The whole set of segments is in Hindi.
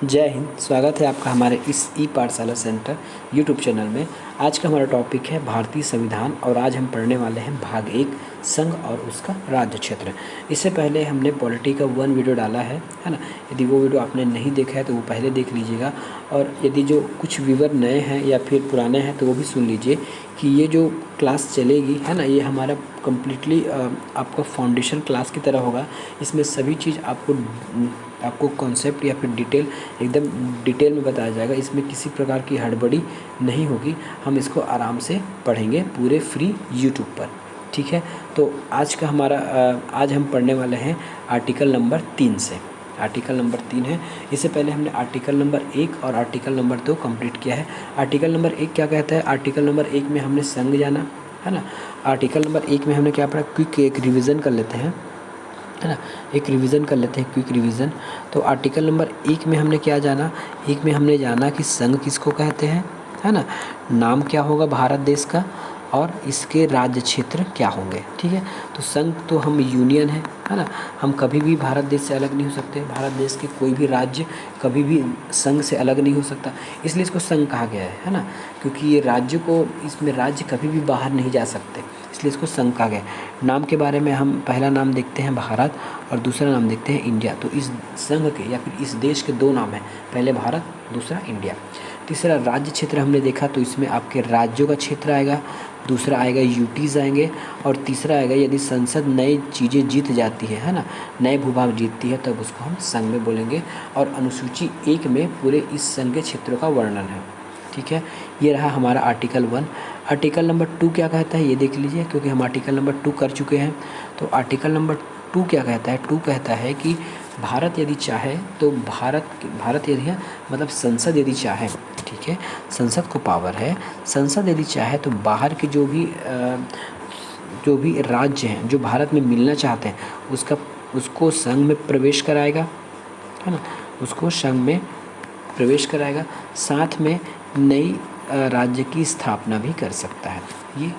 जय हिंद। स्वागत है आपका हमारे इस ई पाठशाला सेंटर यूट्यूब चैनल में। आज का हमारा टॉपिक है भारतीय संविधान और आज हम पढ़ने वाले हैं भाग 1 संघ और उसका राज्य क्षेत्र। इससे पहले हमने पॉलिटी का 1 वीडियो डाला है ना। यदि वो वीडियो आपने नहीं देखा है तो वो पहले देख लीजिएगा, और यदि जो कुछ व्यूअर नए हैं या फिर पुराने हैं तो वो भी सुन लीजिए कि ये जो क्लास चलेगी है ना, ये हमारा कम्प्लीटली आपका फाउंडेशन क्लास की तरह होगा। इसमें सभी चीज़ आपको कॉन्सेप्ट या फिर एकदम डिटेल में बताया जाएगा। इसमें किसी प्रकार की हड़बड़ी नहीं होगी। हम इसको आराम से पढ़ेंगे पूरे फ्री यूट्यूब पर, ठीक है। तो आज हम पढ़ने वाले हैं आर्टिकल नंबर 3 से। आर्टिकल नंबर 3 है। इससे पहले हमने आर्टिकल नंबर 1 और आर्टिकल नंबर 2 कंप्लीट किया है। आर्टिकल नंबर 1 क्या कहता है? आर्टिकल नंबर 1 में हमने संघ जाना है ना। आर्टिकल नंबर 1 में हमने क्या पढ़ा? क्विक एक रिवीजन कर लेते हैं, है ना। एक रिवीजन कर लेते हैं, क्विक रिवीजन। तो आर्टिकल नंबर 1 में हमने क्या जाना? 1 में हमने जाना कि संघ किसको कहते हैं, है ना। नाम क्या होगा भारत देश का और इसके राज्य क्षेत्र क्या होंगे, ठीक है। तो संघ तो हम यूनियन है ना। हम कभी भी भारत देश से अलग नहीं हो सकते। भारत देश के कोई भी राज्य कभी भी संघ से अलग नहीं हो सकता, इसलिए इसको संघ कहा गया है ना। क्योंकि ये इसमें राज्य कभी भी बाहर नहीं जा सकते, इसलिए इसको संघ कहा गया। नाम के बारे में हम पहला नाम देखते हैं भारत और दूसरा नाम देखते हैं इंडिया। तो इस संघ के या फिर इस देश के 2 नाम हैं, पहले भारत, दूसरा इंडिया। तीसरा राज्य क्षेत्र हमने देखा, तो इसमें आपके राज्यों का क्षेत्र आएगा, दूसरा आएगा यूटीज़ आएंगे, और तीसरा आएगा यदि संसद नई चीज़ें जीत जाती है ना, नए भूभाग जीतती है, तब उसको हम संघ में बोलेंगे। और अनुसूची 1 में पूरे इस संघ के क्षेत्रों का वर्णन है, ठीक है। ये रहा हमारा आर्टिकल 1। आर्टिकल नंबर 2 क्या कहता है ये देख लीजिए, क्योंकि हम आर्टिकल नंबर 2 कर चुके हैं। तो आर्टिकल नंबर 2 क्या कहता है? 2 कहता है कि भारत यदि चाहे तो भारत यदि है मतलब संसद यदि चाहे, ठीक है, संसद को पावर है। संसद यदि चाहे तो बाहर के जो भी राज्य हैं जो भारत में मिलना चाहते हैं उसको संघ में प्रवेश कराएगा, है ना। उसको संघ में प्रवेश कराएगा, साथ में नई राज्य की स्थापना भी कर सकता है। ये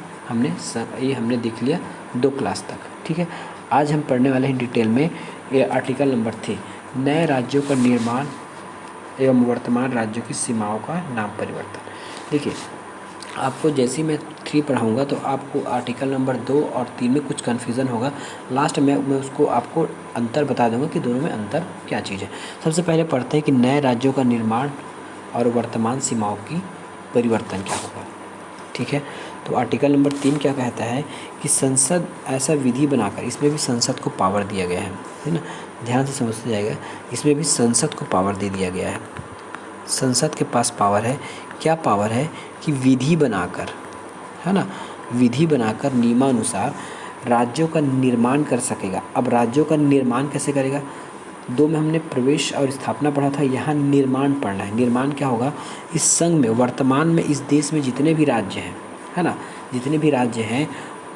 हमने देख लिया 2 क्लास तक, ठीक है। आज हम पढ़ने वाले हैं डिटेल में ये आर्टिकल नंबर 3, नए राज्यों का निर्माण एवं वर्तमान राज्यों की सीमाओं का नाम परिवर्तन। देखिए, आपको जैसे ही मैं 3 पढ़ाऊँगा तो आपको आर्टिकल नंबर 2 और 3 में कुछ कन्फ्यूज़न होगा। लास्ट में मैं उसको आपको अंतर बता दूंगा कि दोनों में अंतर क्या चीज़ है। सबसे पहले पढ़ते हैं कि नए राज्यों का निर्माण और वर्तमान सीमाओं की परिवर्तन क्या होगा, ठीक है। तो आर्टिकल नंबर 3 क्या कहता है कि संसद ऐसा विधि बनाकर, इसमें भी संसद को पावर दिया गया है ना। ध्यान से समझते जाएगा, इसमें भी संसद को पावर दे दिया गया है। संसद के पास पावर है। क्या पावर है? कि विधि बनाकर, है ना, विधि बनाकर नियमानुसार राज्यों का निर्माण कर सकेगा। अब राज्यों का निर्माण कैसे करेगा? 2 में हमने प्रवेश और स्थापना पढ़ा था, यहाँ निर्माण पढ़ना है। निर्माण क्या होगा? इस संघ में वर्तमान में इस देश में जितने भी राज्य हैं, है ना, जितने भी राज्य हैं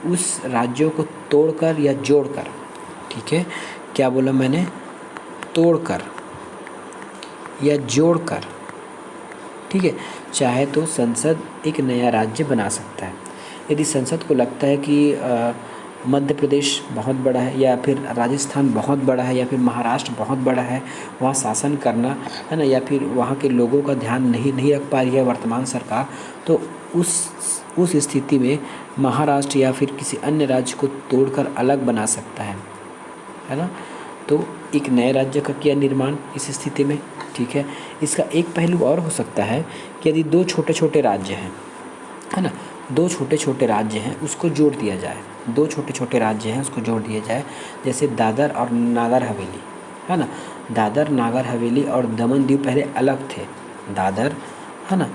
उस राज्यों को तोड़कर या जोड़कर, ठीक है, क्या बोला मैंने? तोड़कर या जोड़कर, ठीक है। चाहे तो संसद एक नया राज्य बना सकता है। यदि संसद को लगता है कि मध्य प्रदेश बहुत बड़ा है या फिर राजस्थान बहुत बड़ा है या फिर महाराष्ट्र बहुत बड़ा है, वहाँ शासन करना, है ना, या फिर वहाँ के लोगों का ध्यान नहीं रख पा रही है वर्तमान सरकार, तो उस स्थिति में महाराष्ट्र या फिर किसी अन्य राज्य को तोड़कर अलग बना सकता है ना। तो एक नए राज्य का किया निर्माण इस स्थिति में, ठीक है। इसका एक पहलू और हो सकता है कि यदि 2 छोटे छोटे राज्य हैं, है ना, 2 छोटे छोटे राज्य हैं उसको जोड़ दिया जाए। 2 छोटे छोटे राज्य हैं उसको जोड़ दिया जाए, जैसे दादर और नागर हवेली, है ना। दादर नागर हवेली और दमन दीव पहले अलग थे। दादर, है ना,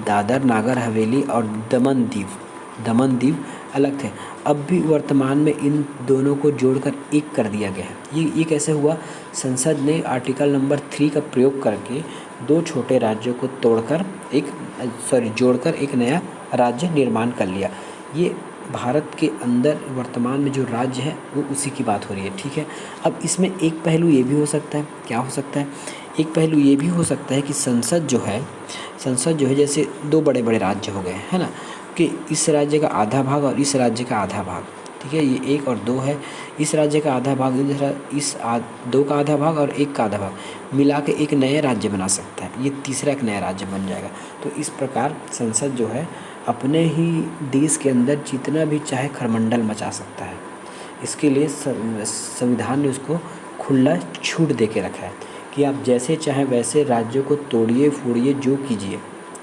दादर नागर हवेली और दमन दीव अलग थे। अब भी वर्तमान में इन दोनों को जोड़कर एक कर दिया गया है। ये कैसे हुआ? संसद ने आर्टिकल नंबर 3 का प्रयोग करके 2 छोटे राज्यों को जोड़कर एक नया राज्य निर्माण कर लिया। ये भारत के अंदर वर्तमान में जो राज्य है वो उसी की बात हो रही है, ठीक है। अब इसमें एक पहलू ये भी हो सकता है, क्या हो सकता है? एक पहलू ये भी हो सकता है कि संसद जो है जैसे 2 बड़े बड़े राज्य हो गए, है ना, कि इस राज्य का आधा भाग और इस राज्य का आधा भाग, ठीक है, ये 1 और 2 है। इस राज्य का आधा भाग इस 2 का आधा भाग और 1 का आधा भाग मिला के एक नया राज्य बना सकता है, ये तीसरा एक नया राज्य बन जाएगा। तो इस प्रकार संसद जो है अपने ही देश के अंदर जितना भी चाहे खरमंडल मचा सकता है। इसके लिए संविधान ने उसको खुला छूट दे के रखा है कि आप जैसे चाहें वैसे राज्यों को तोड़िए फोड़िए जो कीजिए,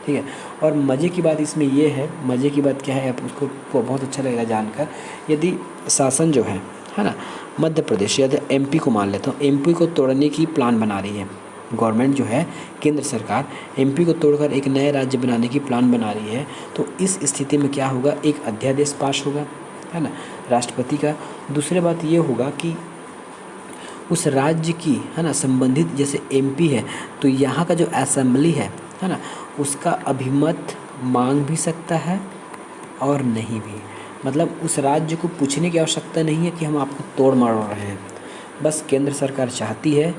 ठीक है। और मज़े की बात इसमें ये है, मज़े की बात क्या है, आप उसको बहुत अच्छा लगेगा जानकर, यदि शासन जो है ना, मध्य प्रदेश या एमपी को मान लेता हूँ, एमपी को तोड़ने की प्लान बना रही है गवर्नमेंट जो है, केंद्र सरकार एमपी को तोड़कर एक नया राज्य बनाने की प्लान बना रही है, तो इस स्थिति में क्या होगा, एक अध्यादेश पास होगा, है ना, राष्ट्रपति का। दूसरी बात ये होगा कि उस राज्य की, है ना, संबंधित जैसे एमपी है तो यहाँ का जो असेंबली है ना, उसका अभिमत मांग भी सकता है और नहीं भी। मतलब उस राज्य को पूछने की आवश्यकता नहीं है कि हम आपको तोड़ मरोड़ रहे हैं, बस केंद्र सरकार चाहती है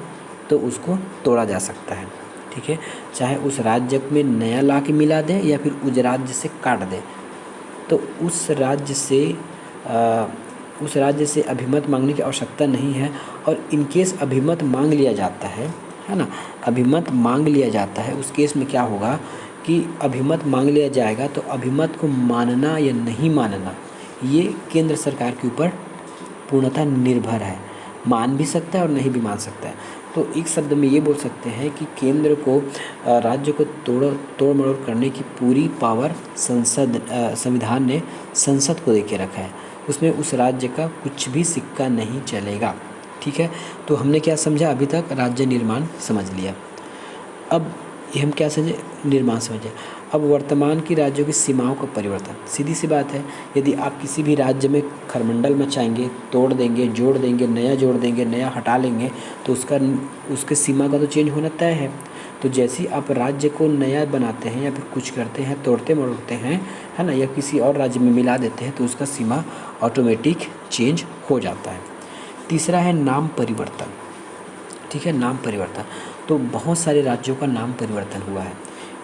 तो उसको तोड़ा जा सकता है, ठीक है। चाहे उस राज्य में नया ला के मिला दें या फिर उस राज्य से काट दें, तो उस राज्य से अभिमत मांगने की आवश्यकता नहीं है। और इन केस अभिमत मांग लिया जाता है ना, अभिमत मांग लिया जाता है, उस केस में क्या होगा कि अभिमत मांग लिया जाएगा तो अभिमत को मानना या नहीं मानना ये केंद्र सरकार के ऊपर पूर्णतः निर्भर है, मान भी सकता है और नहीं भी मान सकता है। तो एक शब्द में ये बोल सकते हैं कि केंद्र को राज्य को तोड़ मरोड़ करने की पूरी पावर संविधान ने संसद को दे के रखा है, उसमें उस राज्य का कुछ भी सिक्का नहीं चलेगा, ठीक है। तो हमने क्या समझा अभी तक, राज्य निर्माण समझ लिया। अब ये हम क्या समझे, निर्माण समझे। अब वर्तमान की राज्यों की सीमाओं का परिवर्तन, सीधी सी बात है, यदि आप किसी भी राज्य में खरमंडल मचाएंगे, तोड़ देंगे, जोड़ देंगे, नया जोड़ देंगे, नया हटा लेंगे, तो उसके सीमा का तो चेंज होना तय है। तो जैसे ही आप राज्य को नया बनाते हैं या फिर कुछ करते हैं, तोड़ते मरोड़ते हैं, है ना, या किसी और राज्य में मिला देते हैं, तो उसका सीमा ऑटोमेटिक चेंज हो जाता है। तीसरा है नाम परिवर्तन, ठीक है, नाम परिवर्तन। तो बहुत सारे राज्यों का नाम परिवर्तन हुआ है,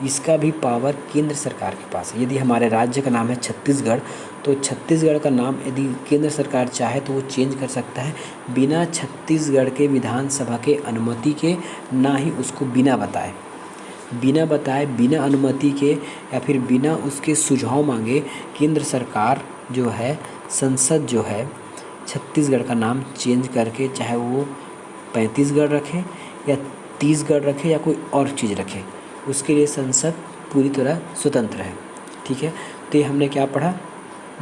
इसका भी पावर केंद्र सरकार के पास है। यदि हमारे राज्य का नाम है छत्तीसगढ़, तो छत्तीसगढ़ का नाम यदि केंद्र सरकार चाहे तो वो चेंज कर सकता है बिना छत्तीसगढ़ के विधानसभा के अनुमति के, ना ही उसको बिना बताए, बिना अनुमति के या फिर बिना उसके सुझाव मांगे केंद्र सरकार जो है, संसद जो है, छत्तीसगढ़ का नाम चेंज करके, चाहे वो 35गढ़ रखे या 30गढ़ रखे या कोई और चीज़ रखे, उसके लिए संसद पूरी तरह स्वतंत्र है, ठीक है। तो ये हमने क्या पढ़ा,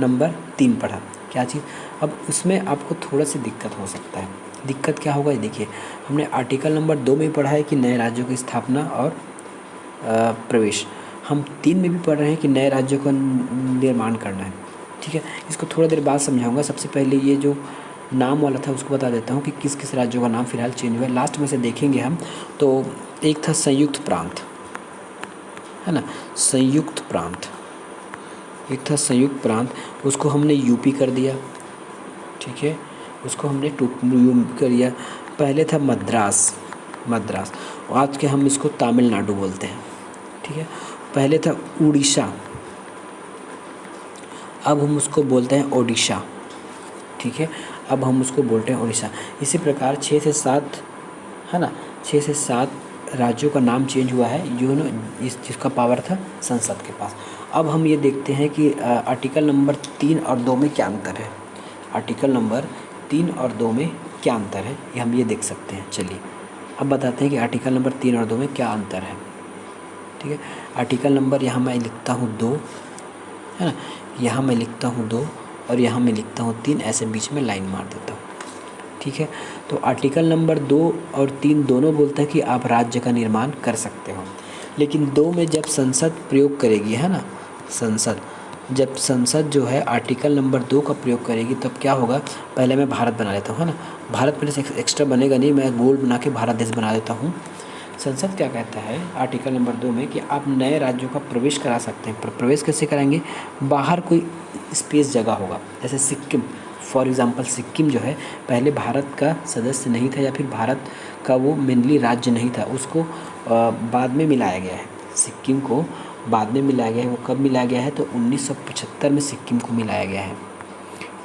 नंबर 3 पढ़ा, क्या चीज़। अब उसमें आपको थोड़ा सी दिक्कत हो सकता है, दिक्कत क्या होगा, ये देखिए, हमने आर्टिकल नंबर 2 में पढ़ा है कि नए राज्यों की स्थापना और प्रवेश, हम 3 में भी पढ़ रहे हैं कि नए राज्यों का निर्माण करना है, ठीक है। इसको थोड़ा देर बाद समझाऊंगा। सबसे पहले ये जो नाम वाला था उसको बता देता हूँ कि किस किस राज्यों का नाम फिलहाल चेंज हुआ है, लास्ट में से देखेंगे हम। तो एक था संयुक्त प्रांत, है ना, संयुक्त प्रांत, एक था संयुक्त प्रांत, उसको हमने यूपी कर दिया, ठीक है, उसको हमने यूपी कर दिया। पहले था मद्रास, आज के हम इसको तमिलनाडु बोलते हैं, ठीक है। पहले था उड़ीसा, अब हम उसको बोलते हैं ओडिशा, ठीक है, अब हम उसको बोलते हैं उड़ीसा। इसी प्रकार 6 से 7, है ना, 6 से 7 राज्यों का नाम चेंज हुआ है, जो ना जिसका पावर था संसद के पास। अब हम ये देखते हैं कि आर्टिकल नंबर 3 और 2 में क्या अंतर है, आर्टिकल नंबर 3 और 2 में क्या अंतर है, ये हम ये देख सकते हैं। चलिए अब बताते हैं कि आर्टिकल नंबर 3 और 2 में क्या अंतर है, ठीक है। आर्टिकल नंबर यहाँ मैं लिखता हूँ 2, है ना, यहाँ मैं लिखता हूँ 2 और यहाँ मैं लिखता हूँ 3, ऐसे बीच में लाइन मार देता हूँ, ठीक है। तो आर्टिकल नंबर 2 और 3 दोनों बोलते हैं कि आप राज्य का निर्माण कर सकते हो, लेकिन 2 में जब संसद प्रयोग करेगी, है ना, जब संसद जो है आर्टिकल नंबर 2 का प्रयोग करेगी तब क्या होगा, पहले मैं भारत बना लेता हूँ, है ना, भारत मेरे से एक्स्ट्रा बनेगा नहीं, मैं गोल बना के भारत देश बना देता हूँ। संसद क्या कहता है आर्टिकल नंबर 2 में कि आप नए राज्यों का प्रवेश करा सकते हैं, पर प्रवेश कैसे कराएंगे, बाहर कोई स्पेस जगह होगा, जैसे सिक्किम, फॉर एग्ज़ाम्पल सिक्किम जो है पहले भारत का सदस्य नहीं था या फिर भारत का वो मेनली राज्य नहीं था, उसको बाद में मिलाया गया है, सिक्किम को बाद में मिलाया गया है। वो कब मिलाया गया है, तो 1975 में सिक्किम को मिलाया गया है।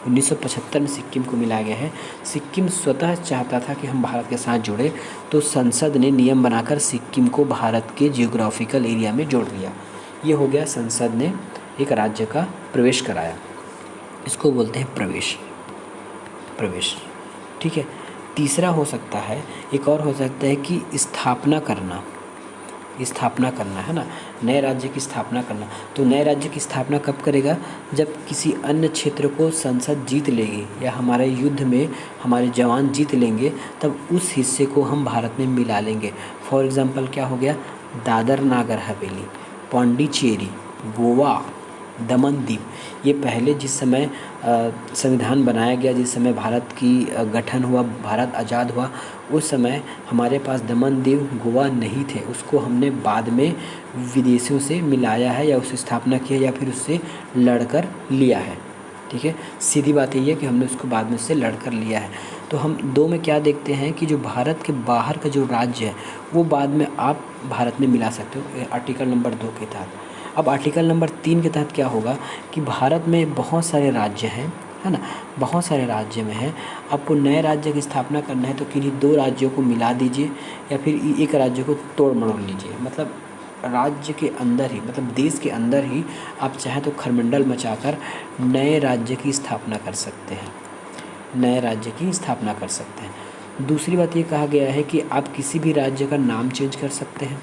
1975 में सिक्किम को मिलाया गया है। सिक्किम स्वतः चाहता था कि हम भारत के साथ जुड़े, तो संसद ने नियम बनाकर सिक्किम को भारत के जियोग्राफिकल एरिया में जोड़ दिया। ये हो गया, संसद ने एक राज्य का प्रवेश कराया। इसको बोलते हैं प्रवेश। ठीक है। तीसरा हो सकता है, एक और हो सकता है कि स्थापना करना है ना, नए राज्य की स्थापना करना। तो नए राज्य की स्थापना कब करेगा? जब किसी अन्य क्षेत्र को संसद जीत लेगी या हमारे युद्ध में हमारे जवान जीत लेंगे, तब उस हिस्से को हम भारत में मिला लेंगे। फॉर एग्ज़ाम्पल क्या हो गया? दादर नागर हवेली, पौंडीचेरी, गोवा, दमन दीव। ये पहले जिस समय संविधान बनाया गया, जिस समय भारत की गठन हुआ, भारत आज़ाद हुआ, उस समय हमारे पास दमन दीव, गोवा नहीं थे। उसको हमने बाद में विदेशियों से मिलाया है या उसकी स्थापना की है या फिर उससे लड़कर लिया है। ठीक है, सीधी बात यही है कि हमने उसको बाद में उससे लड़कर लिया है। तो हम दो में क्या देखते हैं कि जो भारत के बाहर का जो राज्य है वो बाद में आप भारत में मिला सकते हो, आर्टिकल नंबर 2 के तहत। अब आर्टिकल नंबर 3 के तहत क्या होगा कि भारत में बहुत सारे राज्य हैं, है ना, बहुत सारे राज्य में हैं। आपको नए राज्य की स्थापना करना है तो किन्हीं 2 राज्यों को मिला दीजिए या फिर एक राज्य को तोड़ मरोड़ लीजिए। मतलब राज्य के अंदर ही, मतलब देश के अंदर ही आप चाहें तो खरमंडल मचाकर नए राज्य की स्थापना कर सकते हैं, दूसरी बात ये कहा गया है कि आप किसी भी राज्य का नाम चेंज कर सकते हैं।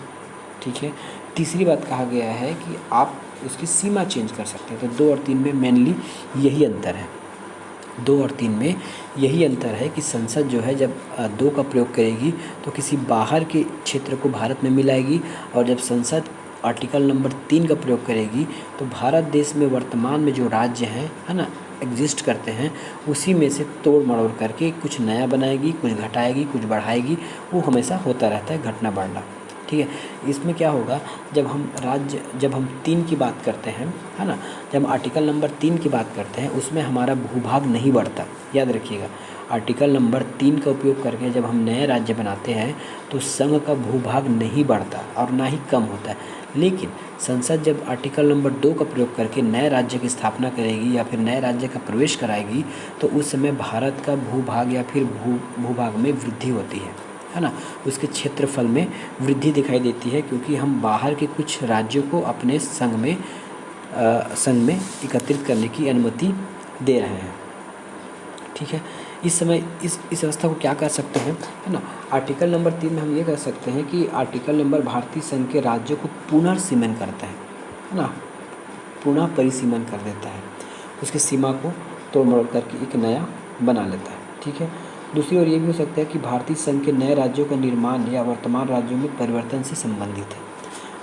ठीक है। तीसरी बात कहा गया है कि आप उसकी सीमा चेंज कर सकते हैं। तो 2 और 3 में मेनली यही अंतर है। 2 और 3 में यही अंतर है कि संसद जो है जब 2 का प्रयोग करेगी तो किसी बाहर के क्षेत्र को भारत में मिलाएगी, और जब संसद आर्टिकल नंबर 3 का प्रयोग करेगी तो भारत देश में वर्तमान में जो राज्य हैं, है ना, एग्जिस्ट करते हैं, उसी में से तोड़ मरोड़ करके कुछ नया बनाएगी, कुछ घटाएगी, कुछ बढ़ाएगी। वो हमेशा होता रहता है, घटना बढ़ना। ठीक है। इसमें क्या होगा, जब हम 3 की बात करते हैं, है ना, जब आर्टिकल नंबर 3 की बात करते हैं उसमें हमारा भूभाग नहीं बढ़ता। याद रखिएगा, आर्टिकल नंबर 3 का उपयोग करके जब हम नए राज्य बनाते हैं तो संघ का भूभाग नहीं बढ़ता और ना ही कम होता है। लेकिन संसद जब आर्टिकल नंबर 2 का प्रयोग करके नए राज्य की स्थापना करेगी या फिर नए राज्य का प्रवेश कराएगी तो उस समय भारत का भूभाग या फिर भूभाग में वृद्धि होती है ना, उसके क्षेत्रफल में वृद्धि दिखाई देती है, क्योंकि हम बाहर के कुछ राज्यों को अपने संघ में एकत्रित करने की अनुमति दे रहे हैं। ठीक है। इस समय इस व्यवस्था को क्या कर सकते हैं, है ना, आर्टिकल नंबर 3 में हम ये कर सकते हैं कि आर्टिकल नंबर भारतीय संघ के राज्यों को पुनर्सीमन करता है ना, पुनः परिसीमन कर देता है, उसकी सीमा को तोड़ मरोड़ करके एक नया बना लेता है। ठीक है। दूसरी ओर ये भी हो सकता है कि भारतीय संघ के नए राज्यों का निर्माण या वर्तमान राज्यों में परिवर्तन से संबंधित है।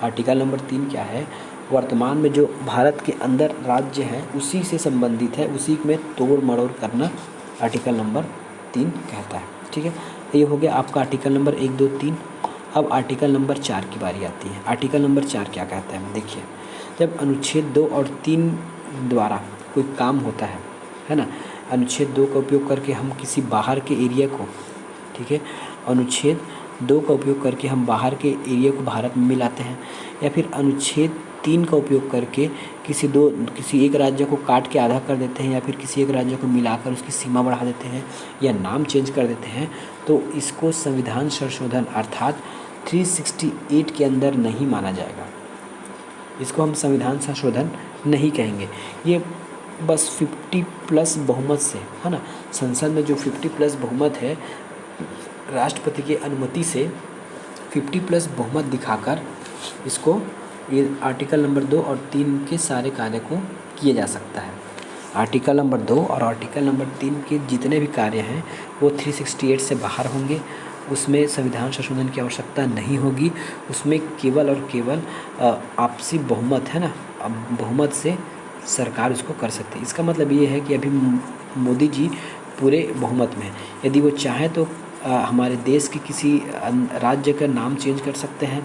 आर्टिकल नंबर 3 क्या है, वर्तमान में जो भारत के अंदर राज्य हैं उसी से संबंधित है, उसी में तोड़ मरोड़ करना आर्टिकल नंबर 3 कहता है। ठीक है। ये हो गया आपका आर्टिकल नंबर 1, 2, 3। अब आर्टिकल नंबर 4 की बारी आती है। आर्टिकल नंबर 4 क्या कहता है, देखिए, जब अनुच्छेद 2 और 3 द्वारा कोई काम होता है ना, अनुच्छेद 2 का उपयोग करके हम किसी बाहर के एरिया को, ठीक है, अनुच्छेद 2 का उपयोग करके हम बाहर के एरिया को भारत में मिलाते हैं, या फिर अनुच्छेद 3 का उपयोग करके किसी एक राज्य को काट के आधा कर देते हैं, या फिर किसी एक राज्य को मिलाकर उसकी सीमा बढ़ा देते हैं या नाम चेंज कर देते हैं, तो इसको संविधान संशोधन अर्थात 368 के अंदर नहीं माना जाएगा। इसको हम संविधान संशोधन नहीं कहेंगे। ये बस 50+ बहुमत से, है ना, संसद में जो 50+ बहुमत है, राष्ट्रपति की अनुमति से 50+ बहुमत दिखाकर इसको, ये आर्टिकल नंबर 2 और 3 के सारे कार्य को किया जा सकता है। आर्टिकल नंबर 2 और आर्टिकल नंबर 3 के जितने भी कार्य हैं वो 368 से बाहर होंगे, उसमें संविधान संशोधन की आवश्यकता नहीं होगी। उसमें केवल और केवल आपसी बहुमत, है ना, बहुमत से सरकार उसको कर सकती है। इसका मतलब ये है कि अभी मोदी जी पूरे बहुमत में हैं। यदि वो चाहें तो हमारे देश के किसी राज्य का नाम चेंज कर सकते हैं,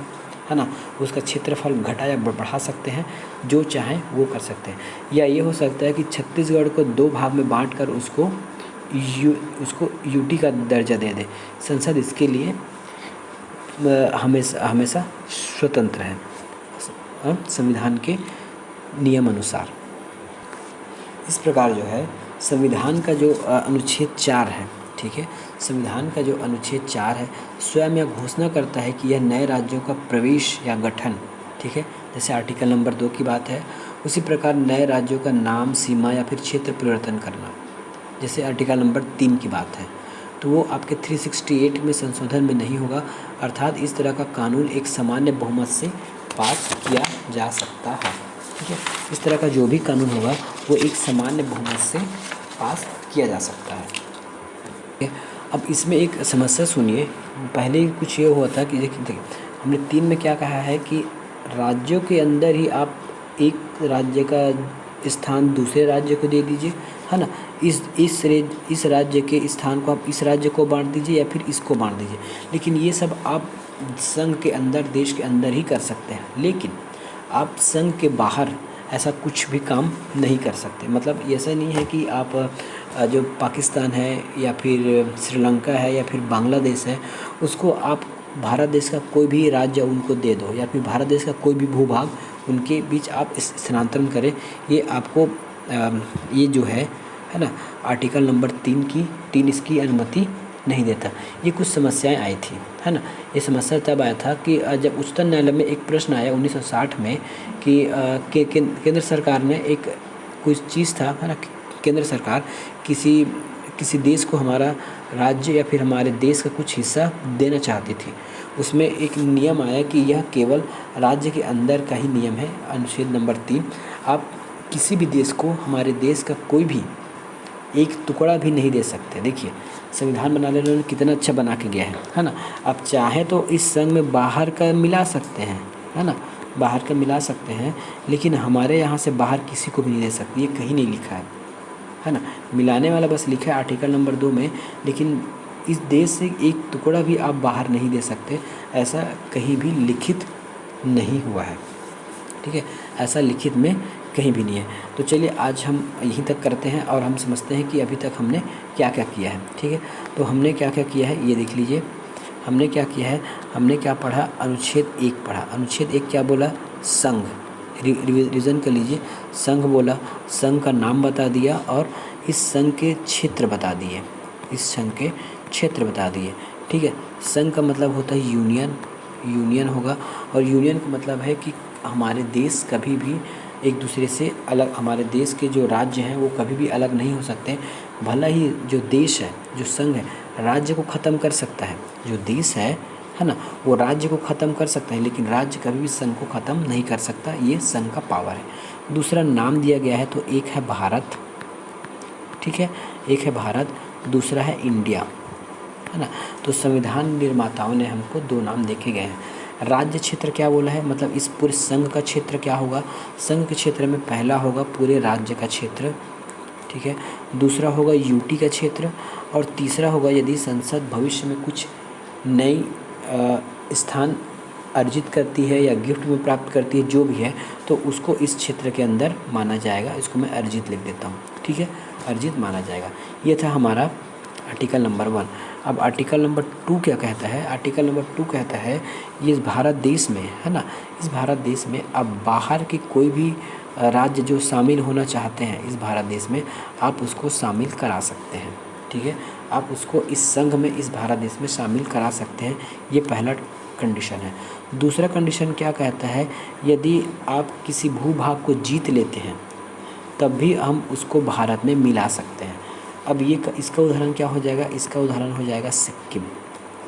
है ना, उसका क्षेत्रफल घटा या बढ़ा सकते हैं, जो चाहें वो कर सकते हैं। या ये हो सकता है कि छत्तीसगढ़ को 2 भाग में बांटकर उसको यूटी का दर्जा दे दे। संसद इसके लिए हमेशा स्वतंत्र है संविधान के नियम अनुसार। इस प्रकार जो है संविधान का जो अनुच्छेद 4 है, ठीक है, संविधान का जो अनुच्छेद 4 है स्वयं यह घोषणा करता है कि यह नए राज्यों का प्रवेश या गठन, ठीक है, जैसे आर्टिकल नंबर 2 की बात है, उसी प्रकार नए राज्यों का नाम, सीमा या फिर क्षेत्र परिवर्तन करना, जैसे आर्टिकल नंबर 3 की बात है, तो वो आपके 368 में संशोधन में नहीं होगा। अर्थात इस तरह का कानून एक सामान्य बहुमत से पास किया जा सकता है, ठीक है। इस तरह का जो भी कानून होगा वो एक सामान्य बहुमत से पास किया जा सकता है, ठीक है। अब इसमें एक समस्या सुनिए, पहले कुछ ये हुआ था कि देखिए हमने 3 में क्या कहा है कि राज्यों के अंदर ही आप एक राज्य का स्थान दूसरे राज्य को दे दीजिए, है ना, इस राज्य के स्थान को आप इस राज्य को बांट दीजिए या फिर इसको बांट दीजिए। लेकिन ये सब आप संघ के अंदर, देश के अंदर ही कर सकते हैं, लेकिन आप संघ के बाहर ऐसा कुछ भी काम नहीं कर सकते। मतलब ऐसा नहीं है कि आप जो पाकिस्तान है या फिर श्रीलंका है या फिर बांग्लादेश है उसको आप भारत देश का कोई भी राज्य उनको दे दो या फिर भारत देश का कोई भी भूभाग उनके बीच आप स्थानांतरण करें, ये आपको ये जो है ना, आर्टिकल नंबर 3 इसकी अनुमति नहीं देता। ये कुछ समस्याएं आई थी, है ना। ये समस्या तब आया था कि जब उच्चतम न्यायालय में एक प्रश्न आया 1960 में कि केंद्र सरकार ने एक कुछ चीज़ था, है ना, केंद्र सरकार किसी देश को हमारा राज्य या फिर हमारे देश का कुछ हिस्सा देना चाहती थी। उसमें एक नियम आया कि यह केवल राज्य के अंदर का ही नियम है, अनुच्छेद नंबर 3। आप किसी भी देश को हमारे देश का कोई भी एक टुकड़ा भी नहीं दे सकते। देखिए संविधान बनाने वालों ने कितना अच्छा बना के गया है ना। आप चाहें तो इस संघ में बाहर का मिला सकते हैं, है ना, बाहर का मिला सकते हैं, लेकिन हमारे यहाँ से बाहर किसी को भी नहीं दे सकते, ये कहीं नहीं लिखा है ना। मिलाने वाला बस लिखा है आर्टिकल नंबर 2 में, लेकिन इस देश से एक टुकड़ा भी आप बाहर नहीं दे सकते, ऐसा कहीं भी लिखित नहीं हुआ है, ठीक है, ऐसा लिखित में कहीं भी नहीं है। तो चलिए आज हम यहीं तक करते हैं और हम समझते हैं कि अभी तक हमने क्या क्या किया है, ठीक है। तो हमने क्या क्या किया है ये देख लीजिए। हमने क्या किया है, हमने क्या पढ़ा, अनुच्छेद 1 पढ़ा। अनुच्छेद 1 क्या बोला, संघ, रिवीजन कर लीजिए। संघ बोला, संघ का नाम बता दिया और इस संघ के क्षेत्र बता दिए, इस संघ के क्षेत्र बता दिए, ठीक है। संघ का मतलब होता है यूनियन होगा, और यूनियन का मतलब है कि हमारे देश कभी भी एक दूसरे से अलग, हमारे देश के जो राज्य हैं वो कभी भी अलग नहीं हो सकते। भला ही जो देश है, जो संघ है, राज्य को ख़त्म कर सकता है, जो देश है ना, वो राज्य को ख़त्म कर सकता है, लेकिन राज्य कभी भी संघ को ख़त्म नहीं कर सकता। ये संघ का पावर है। दूसरा नाम दिया गया है, तो एक है भारत, ठीक है, एक है भारत, दूसरा है इंडिया, है ना। तो संविधान निर्माताओं ने हमको 2 नाम देखे गए हैं। राज्य क्षेत्र क्या बोला है, मतलब इस पूरे संघ का क्षेत्र क्या होगा, संघ के क्षेत्र में पहला होगा पूरे राज्य का क्षेत्र, ठीक है, दूसरा होगा यूटी का क्षेत्र, और तीसरा होगा यदि संसद भविष्य में कुछ नई स्थान अर्जित करती है या गिफ्ट में प्राप्त करती है, जो भी है, तो उसको इस क्षेत्र के अंदर माना जाएगा। इसको मैं अर्जित लिख देता हूँ, ठीक है, अर्जित माना जाएगा। ये था हमारा आर्टिकल नंबर 1। अब आर्टिकल नंबर 2 क्या कहता है, आर्टिकल नंबर 2 कहता है ये इस भारत देश में, है ना, इस भारत देश में अब बाहर के कोई भी राज्य जो शामिल होना चाहते हैं इस भारत देश में, आप उसको शामिल करा सकते हैं, ठीक है, आप उसको इस संघ में, इस भारत देश में शामिल करा सकते हैं। ये पहला कंडीशन है। दूसरा कंडीशन क्या कहता है, यदि आप किसी भूभाग को जीत लेते हैं तब भी हम उसको भारत में मिला सकते हैं। अब ये इसका उदाहरण क्या हो जाएगा, इसका उदाहरण हो जाएगा सिक्किम,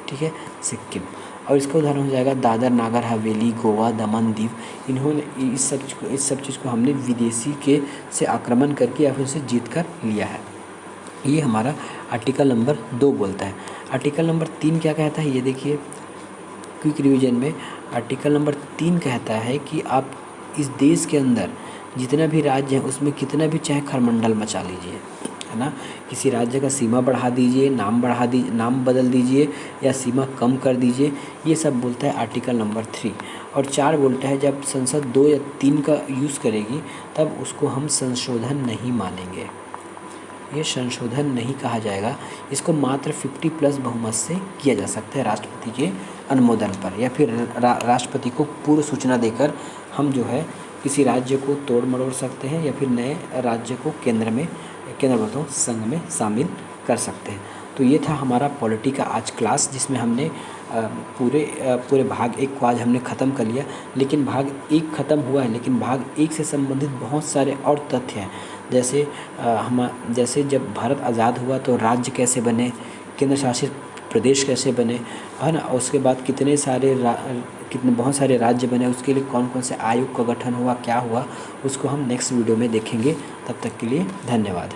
ठीक है, सिक्किम, और इसका उदाहरण हो जाएगा दादर नागर हवेली, गोवा, दमन दीव। इन्होंने इस सब चीज़ को हमने विदेशी के से आक्रमण करके या फिर उसे जीत कर लिया है। ये हमारा आर्टिकल नंबर 2 बोलता है। आर्टिकल नंबर 3 क्या कहता है, ये देखिए क्विक रिवीजन में आर्टिकल नंबर 3 कहता है कि आप इस देश के अंदर जितना भी राज्य है उसमें कितना भी चाहे खरमंडल मचा लीजिए, है ना, किसी राज्य का सीमा बढ़ा दीजिए, नाम बदल दीजिए या सीमा कम कर दीजिए, ये सब बोलता है आर्टिकल नंबर 3। और 4 बोलता है जब संसद 2 या 3 का यूज़ करेगी तब उसको हम संशोधन नहीं मानेंगे, ये संशोधन नहीं कहा जाएगा, इसको मात्र 50+ बहुमत से किया जा सकता है राष्ट्रपति के अनुमोदन पर, या फिर राष्ट्रपति को पूर्व सूचना देकर हम जो है किसी राज्य को तोड़ मरोड़ सकते हैं या फिर नए राज्य को केंद्र में केंद्र संघ में शामिल कर सकते हैं। तो ये था हमारा पॉलिटी का आज क्लास, जिसमें हमने पूरे भाग 1 को आज हमने ख़त्म कर लिया। लेकिन भाग 1 ख़त्म हुआ है, लेकिन भाग 1 से संबंधित बहुत सारे और तथ्य हैं। जैसे जब भारत आज़ाद हुआ तो राज्य कैसे बने, केंद्र शासित प्रदेश कैसे बने, है ना। उसके बाद बहुत सारे राज्य बने, उसके लिए कौन कौन से आयोग का गठन हुआ, क्या हुआ, उसको हम नेक्स्ट वीडियो में देखेंगे। तब तक के लिए धन्यवाद।